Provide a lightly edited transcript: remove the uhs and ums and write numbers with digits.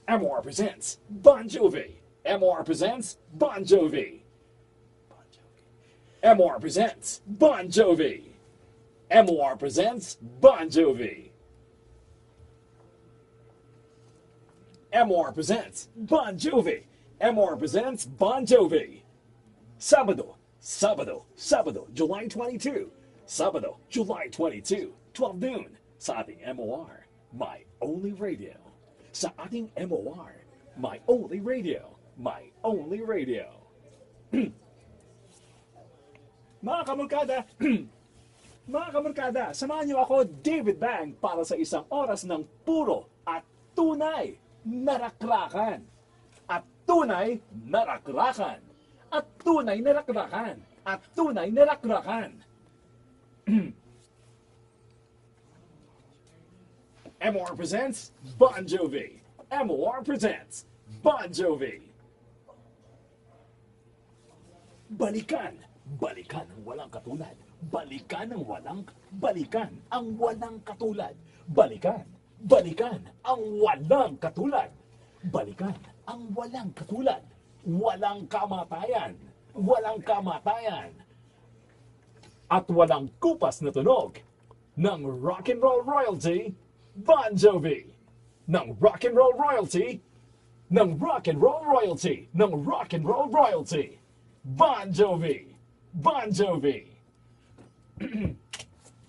MOR presents Bon Jovi. MOR presents Bon Jovi. MOR presents Bon Jovi. MOR presents Bon Jovi. MOR presents Bon Jovi. MOR presents Bon Jovi. Sabado, July 22. Sabado, July 22, 12 noon. Sa ating MOR, my only radio. Sa ating MOR, my only radio. My only radio. Mga kamurkada, mga kamurkada, samahan niyo ako, David Bang, para sa isang oras ng puro at tunay na rakrakan. At tunay na rakrakan. At tunay na rakrakan. At tunay na rakrakan. MOR presents Bon Jovi. MOR presents Bon Jovi. Balikan, balikan ang walang katulad. Balikan ang walang katulad. Balikan, balikan ang walang katulad. Balikan ang walang katulad. Walang kamatayan. Walang kamatayan. At walang kupas na tunog ng rock and roll royalty, Bon Jovi. Ng rock and roll royalty, ng rock and roll royalty, ng rock and roll royalty, Bon Jovi. Bon Jovi.